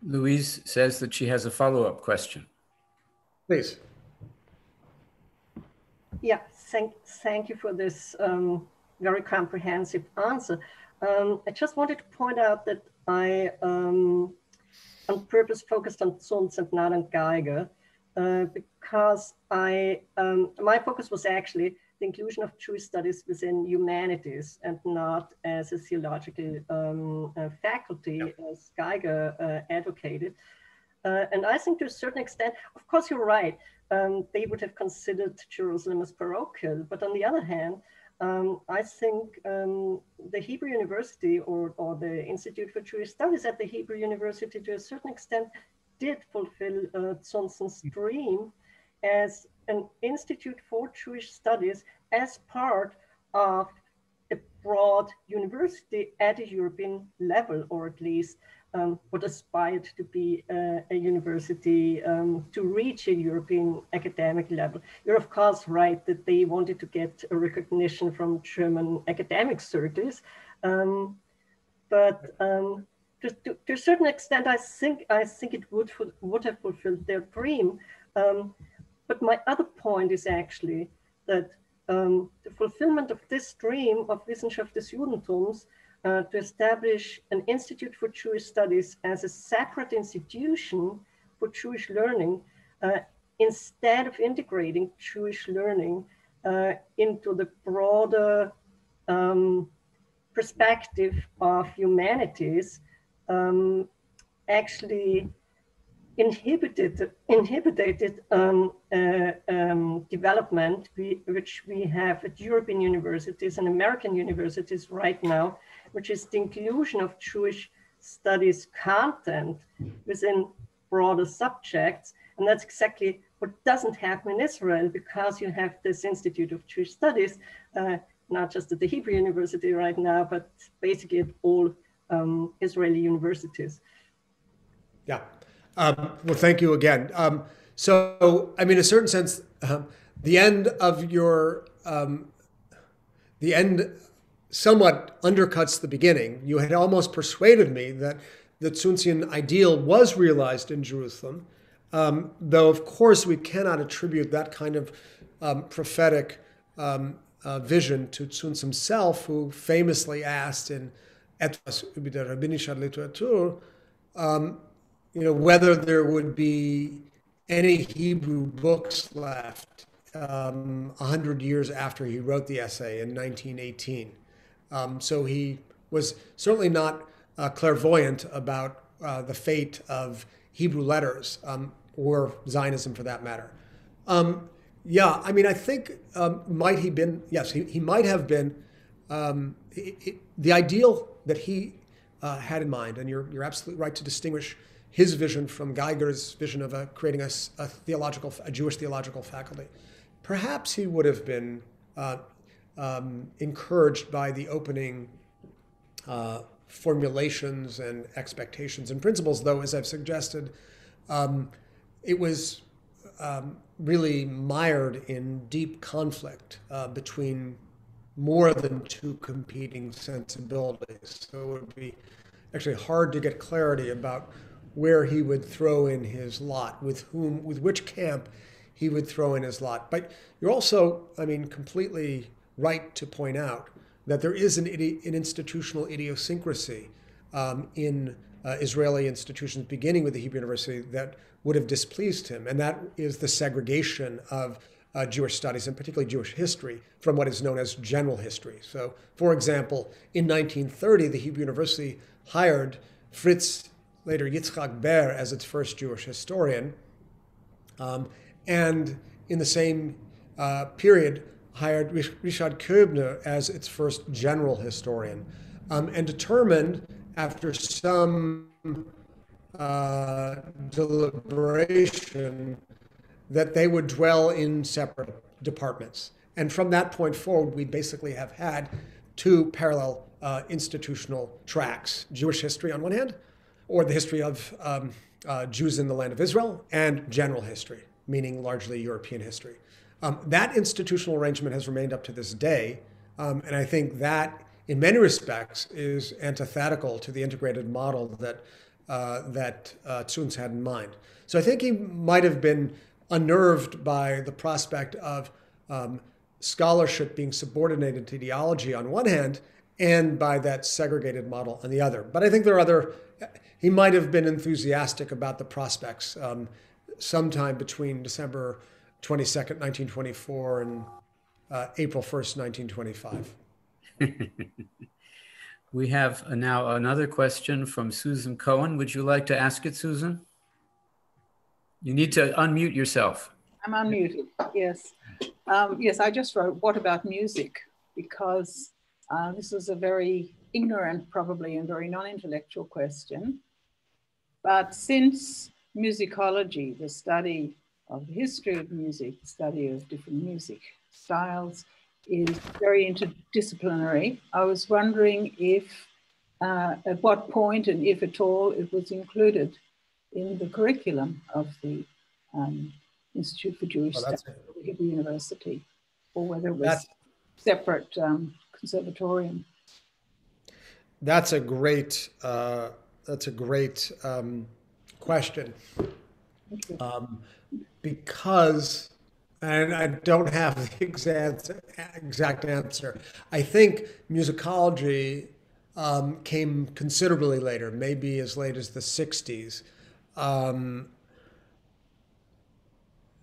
Louise says that she has a follow-up question. Please. Yeah, thank you for this very comprehensive answer. I just wanted to point out that I, on purpose, focused on Zunz and not on Geiger, because my focus was actually the inclusion of Jewish studies within humanities and not as a theological faculty, as Geiger advocated. And I think to a certain extent, of course, you're right. They would have considered Jerusalem as parochial. But on the other hand, I think the Hebrew University or the Institute for Jewish Studies at the Hebrew University, to a certain extent, did fulfill Zunz's dream as an institute for Jewish studies as part of a broad university at a European level, or at least what aspired to be a university to reach a European academic level. You're of course right that they wanted to get a recognition from German academic circles, but to a certain extent, I think it would have fulfilled their dream. But my other point is actually that the fulfillment of this dream of Wissenschaft des Judentums to establish an Institute for Jewish Studies as a separate institution for Jewish learning, instead of integrating Jewish learning into the broader perspective of humanities, actually inhibited development which we have at European universities and American universities right now, which is the inclusion of Jewish studies content within broader subjects. And that's exactly what doesn't happen in Israel, because you have this Institute of Jewish Studies, not just at the Hebrew University right now, but basically at all Israeli universities. Yeah. Well, thank you again. So, I mean, in a certain sense, the end of your, the end somewhat undercuts the beginning. You had almost persuaded me that the Zunzian ideal was realized in Jerusalem, though, of course, we cannot attribute that kind of prophetic vision to Zunz himself, who famously asked in Etwas über die rabbinische Literatur, whether there would be any Hebrew books left 100 years after he wrote the essay in 1918. So he was certainly not clairvoyant about the fate of Hebrew letters, or Zionism for that matter. Yeah, I mean, I think might he been, yes, he might have been, the ideal that he had in mind, and you're absolutely right to distinguish his vision from Geiger's vision of creating a Jewish theological faculty. Perhaps he would have been encouraged by the opening formulations and expectations and principles, though, as I've suggested, it was really mired in deep conflict between more than two competing sensibilities. So it would be actually hard to get clarity about where he would throw in his lot, with which camp he would throw in his lot. But you're also, I mean, completely right to point out that there is an institutional idiosyncrasy in Israeli institutions, beginning with the Hebrew University, that would have displeased him, and that is the segregation of Jewish studies, and particularly Jewish history, from what is known as general history. So, for example, in 1930, the Hebrew University hired Fritz, later Yitzchak Ber, as its first Jewish historian, and in the same period hired Richard Koebner as its first general historian, and determined after some deliberation, that they would dwell in separate departments. And from that point forward, we basically have had two parallel institutional tracks: Jewish history on one hand, or the history of Jews in the land of Israel, and general history, meaning largely European history. That institutional arrangement has remained up to this day, and I think that, in many respects, is antithetical to the integrated model that Tzuns had in mind. So I think he might have been unnerved by the prospect of scholarship being subordinated to ideology on one hand, and by that segregated model on the other. But I think there are he might have been enthusiastic about the prospects sometime between December 22nd, 1924 and April 1st, 1925. We have now another question from Susan Cohen. Would you like to ask it, Susan? You need to unmute yourself. I'm unmuted, yes. Yes, I just wrote, what about music? Because this is a very ignorant, probably, and very non-intellectual question. But since musicology, the study of the history of music, the study of different music styles, is very interdisciplinary, I was wondering if, at what point, and if at all, it was included in the curriculum of the Institute for Jewish Studies at the Hebrew University, or whether it was separate conservatorium. That's a great question, because, and I don't have the exact answer. I think musicology came considerably later, maybe as late as the 60s.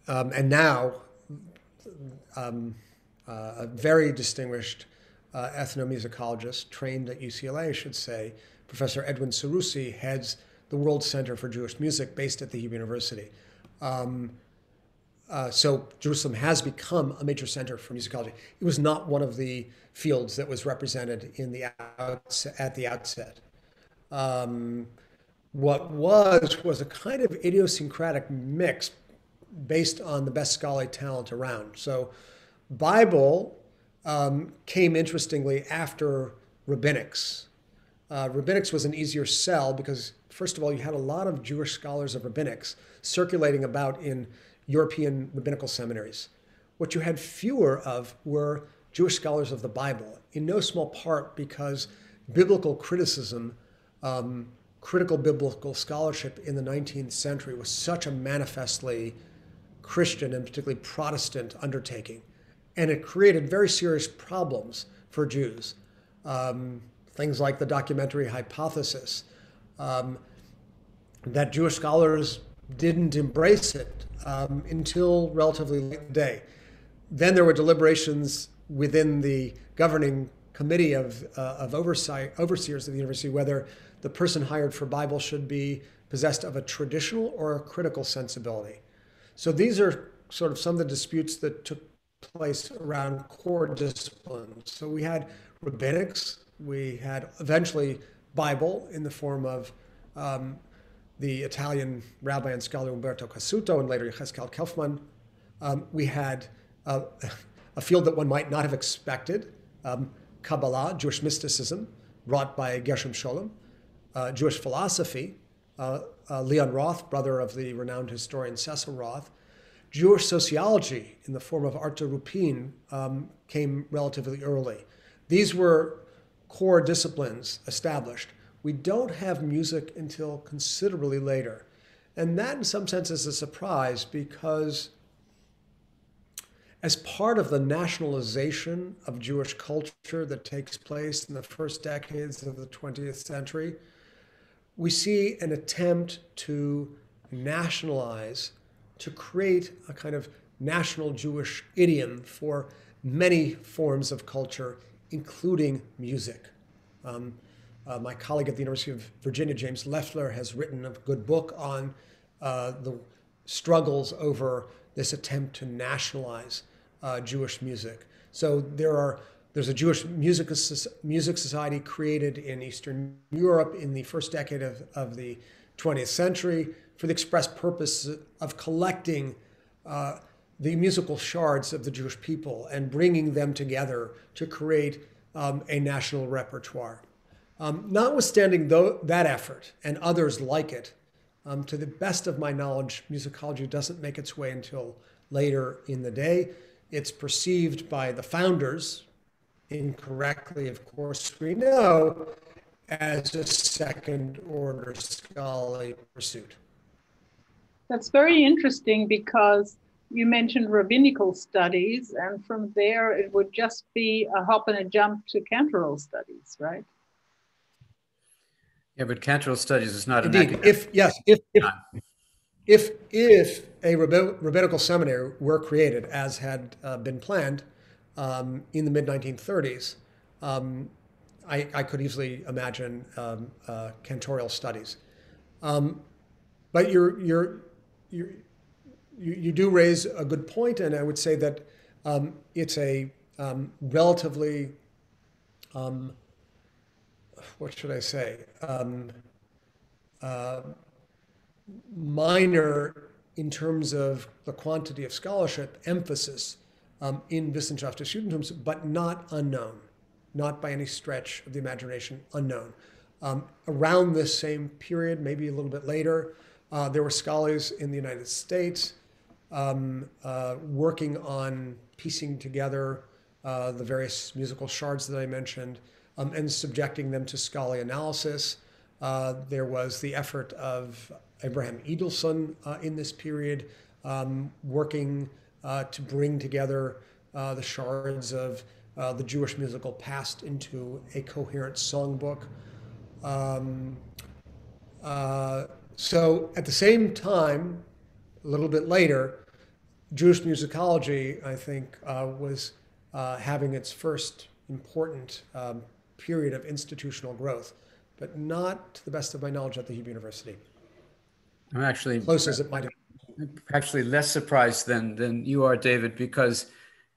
And now, a very distinguished ethnomusicologist, trained at UCLA, I should say, Professor Edwin Sarusi, heads the World Center for Jewish Music based at the Hebrew University. So Jerusalem has become a major center for musicology. It was not one of the fields that was represented at the outset. What was a kind of idiosyncratic mix based on the best scholarly talent around. So Bible came, interestingly, after rabbinics. Rabbinics was an easier sell because, first of all, you had a lot of Jewish scholars of rabbinics circulating about in European rabbinical seminaries. What you had fewer of were Jewish scholars of the Bible, in no small part because biblical criticism, critical biblical scholarship in the 19th century was such a manifestly Christian and particularly Protestant undertaking. And it created very serious problems for Jews. Things like the documentary hypothesis, that Jewish scholars didn't embrace it until relatively late in the day. Then there were deliberations within the governing committee of overseers of the university whether the person hired for Bible should be possessed of a traditional or a critical sensibility. So these are sort of some of the disputes that took place around core disciplines. So we had rabbinics, we had eventually Bible in the form of the Italian rabbi and scholar Umberto Cassuto and later Yechezkel Kaufman. We had a field that one might not have expected, Kabbalah, Jewish mysticism, brought by Gershom Scholem, Jewish philosophy, Leon Roth, brother of the renowned historian Cecil Roth. Jewish sociology in the form of Artur Rupin came relatively early. These were core disciplines established. We don't have music until considerably later. And that in some sense is a surprise because as part of the nationalization of Jewish culture that takes place in the first decades of the 20th century, we see an attempt to nationalize, to create a kind of national Jewish idiom for many forms of culture, including music. My colleague at the University of Virginia, James Leffler, has written a good book on the struggles over this attempt to nationalize Jewish music. So there are There's a Jewish music society created in Eastern Europe in the first decade of the 20th century for the express purpose of collecting the musical shards of the Jewish people and bringing them together to create a national repertoire. Notwithstanding that effort and others like it, to the best of my knowledge, musicology doesn't make its way until later in the day. It's perceived by the founders, incorrectly, of course, we know, as a second order scholarly pursuit. That's very interesting because you mentioned rabbinical studies, and from there it would just be a hop and a jump to cantoral studies, right? Yeah, but cantoral studies is not Indeed, an academic. if a rabbinical seminary were created, as had been planned in the mid-1930s, I could easily imagine cantorial studies. But you do raise a good point, and I would say that it's a relatively, what should I say, minor in terms of the quantity of scholarship emphasis in Wissenschaft des Judentums, but not unknown, not by any stretch of the imagination unknown. Around this same period, maybe a little bit later, there were scholars in the United States working on piecing together the various musical shards that I mentioned and subjecting them to scholarly analysis. There was the effort of Abraham Edelson in this period, working to bring together the shards of the Jewish musical past into a coherent songbook. So at the same time, a little bit later, Jewish musicology, I think, was having its first important period of institutional growth, but not, to the best of my knowledge, at the Hebrew University. I'm actually close as it might have. Actually less surprised than you are, David, because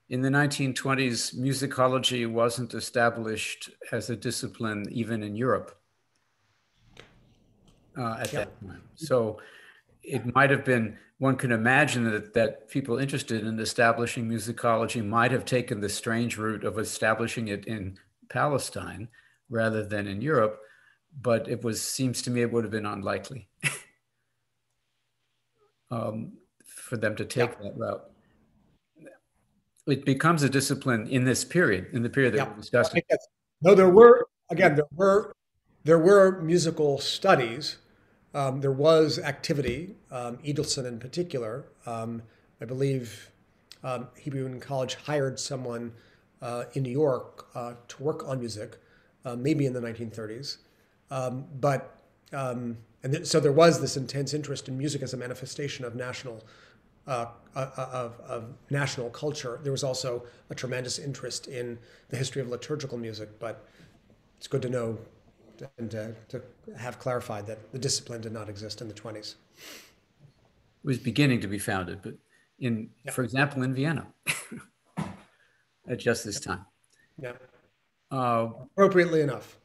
in the 1920s, musicology wasn't established as a discipline even in Europe at that time. So it might have been, one can imagine that people interested in establishing musicology might have taken the strange route of establishing it in Palestine rather than in Europe, but seems to me it would have been unlikely for them to take that route. It becomes a discipline in this period, in the period that we're discussing. No, there were musical studies. There was activity, Edelson in particular. I believe Hebrew Union College hired someone in New York to work on music, maybe in the 1930s. So there was this intense interest in music as a manifestation of national culture. There was also a tremendous interest in the history of liturgical music, but it's good to know and to have clarified that the discipline did not exist in the 20s. It was beginning to be founded, but for example, in Vienna at just this time. Yeah. Appropriately enough.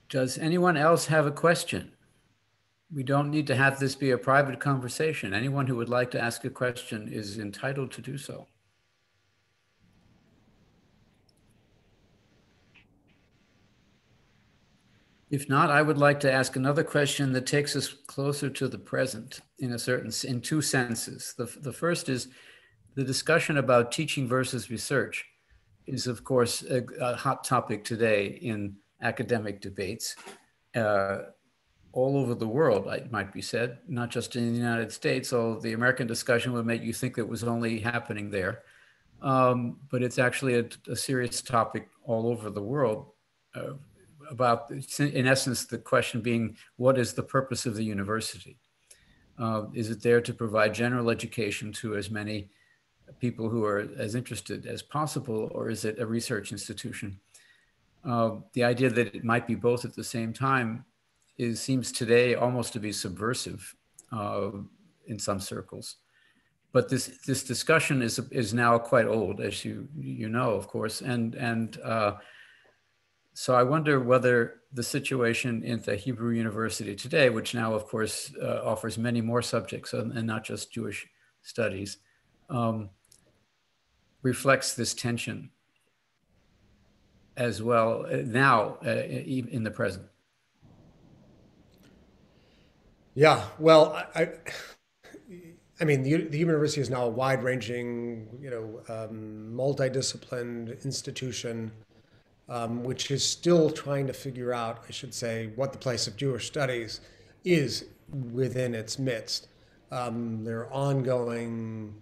Does anyone else have a question? We don't need to have this be a private conversation. Anyone who would like to ask a question is entitled to do so. If not, I would like to ask another question that takes us closer to the present in two senses. The first is the discussion about teaching versus research is, of course, a hot topic today in academic debates. All over the world, it might be said, not just in the United States, although the American discussion would make you think it was only happening there. But it's actually a serious topic all over the world about, in essence, the question being, what is the purpose of the university? Is it there to provide general education to as many people who are as interested as possible, or is it a research institution? The idea that it might be both at the same time seems today almost to be subversive in some circles. but this discussion is now quite old, as you know, of course, and so I wonder whether the situation in the Hebrew University today, which now, of course, offers many more subjects and not just Jewish studies, reflects this tension as well now in the present. Yeah, well, I mean, the university is now a wide-ranging, multidisciplined institution, which is still trying to figure out, I should say, what the place of Jewish studies is within its midst. There are ongoing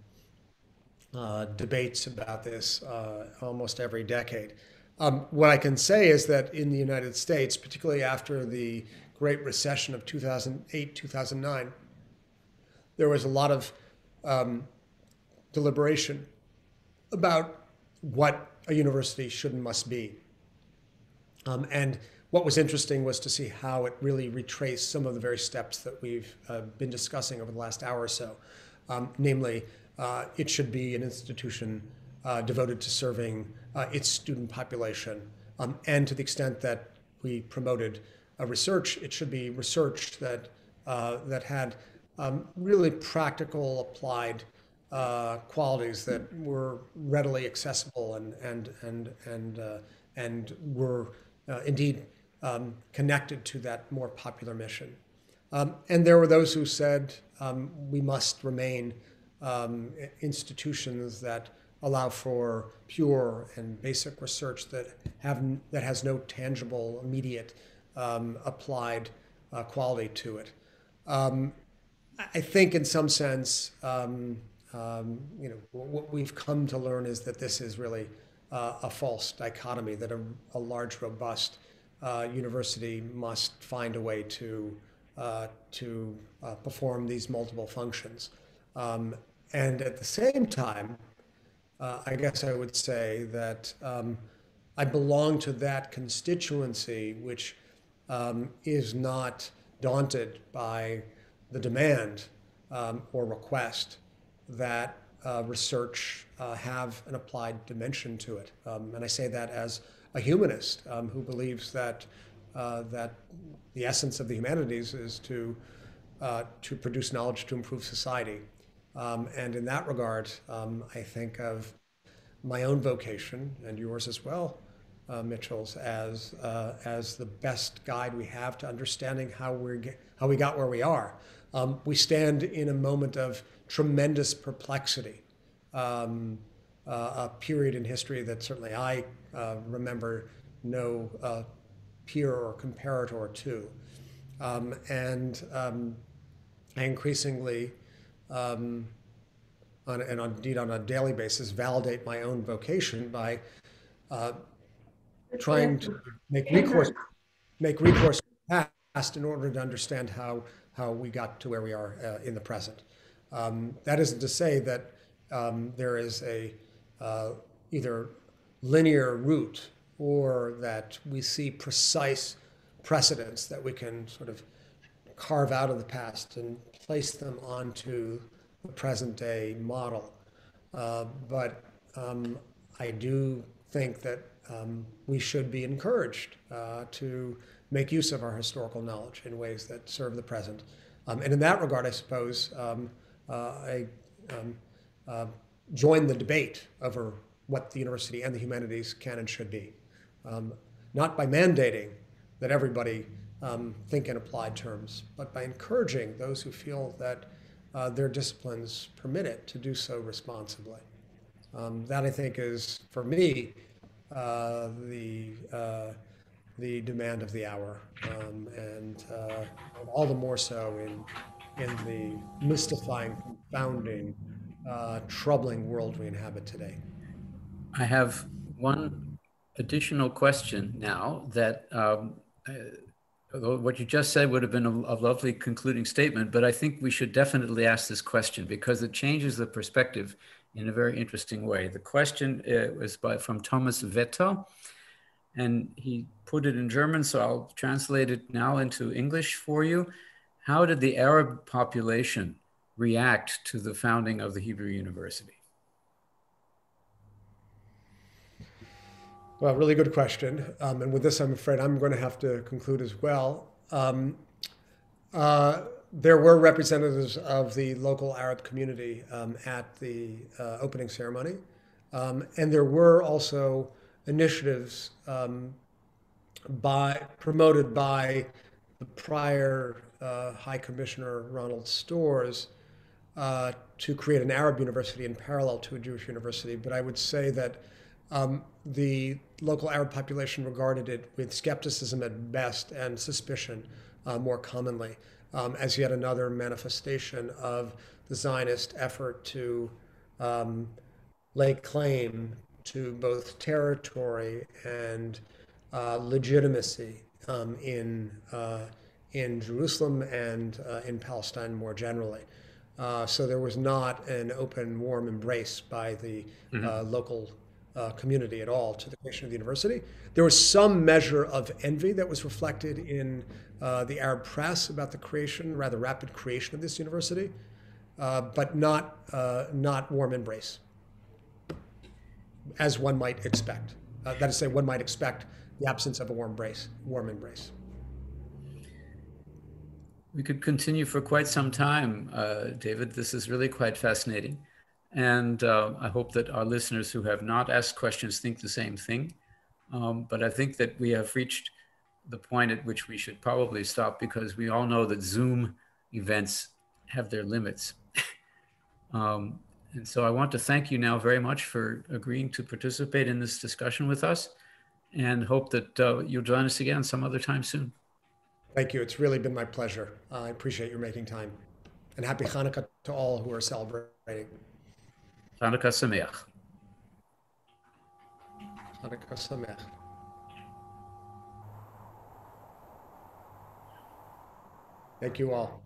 debates about this almost every decade. What I can say is that in the United States, particularly after the Great Recession of 2008, 2009, there was a lot of deliberation about what a university should and must be. And what was interesting was to see how it really retraced some of the very steps that we've been discussing over the last hour or so. Namely, it should be an institution devoted to serving its student population. And to the extent that we promoted research, it should be research that had really practical, applied qualities that were readily accessible and were indeed connected to that more popular mission. And there were those who said we must remain institutions that allow for pure and basic research that has no tangible, immediate applied quality to it. I think, in some sense, what we've come to learn is that this is really a false dichotomy. That a large, robust university must find a way to perform these multiple functions, and at the same time, I guess I would say that I belong to that constituency which is not daunted by the demand or request that research have an applied dimension to it. And I say that as a humanist who believes that the essence of the humanities is to produce knowledge to improve society. And in that regard, I think of my own vocation and yours as well, Mitchell's, as the best guide we have to understanding how we got where we are. We stand in a moment of tremendous perplexity, a period in history that certainly I remember no peer or comparator to, and I increasingly, indeed on a daily basis, validate my own vocation by trying to make recourse to the past in order to understand how we got to where we are in the present. That isn't to say that there is a either linear route or that we see precise precedents that we can sort of carve out of the past and place them onto the present day model. But I do think that we should be encouraged to make use of our historical knowledge in ways that serve the present. And in that regard, I suppose I join the debate over what the university and the humanities can and should be. Not by mandating that everybody think in applied terms, but by encouraging those who feel that their disciplines permit it to do so responsibly. That, I think, is, for me, the demand of the hour, and all the more so in the mystifying, confounding, troubling world we inhabit today. I have one additional question now that what you just said would have been a lovely concluding statement, but I think we should definitely ask this question because it changes the perspective in a very interesting way. The question was from Thomas Vetter, and he put it in German, so I'll translate it now into English for you. How did the Arab population react to the founding of the Hebrew University? Well, really good question. And with this, I'm afraid I'm going to have to conclude as well. There were representatives of the local Arab community at the opening ceremony. And there were also initiatives promoted by the prior High Commissioner Ronald Storrs to create an Arab university in parallel to a Jewish university. But I would say that the local Arab population regarded it with skepticism at best and suspicion more commonly, as yet another manifestation of the Zionist effort to lay claim to both territory and legitimacy in Jerusalem and in Palestine more generally. So there was not an open, warm embrace by the local community at all to the creation of the university. There was some measure of envy that was reflected in the Arab press about the creation, rather rapid creation of this university, but not warm embrace, as one might expect. That is to say, one might expect the absence of a warm embrace. We could continue for quite some time, David. This is really quite fascinating. And I hope that our listeners who have not asked questions think the same thing. But I think that we have reached the point at which we should probably stop, because we all know that Zoom events have their limits. And so I want to thank you now very much for agreeing to participate in this discussion with us, and hope that you'll join us again some other time soon. Thank you. It's really been my pleasure. I appreciate your making time. And happy Chanukah to all who are celebrating. Chanukah Sameach. Chanukah Sameach. Thank you all.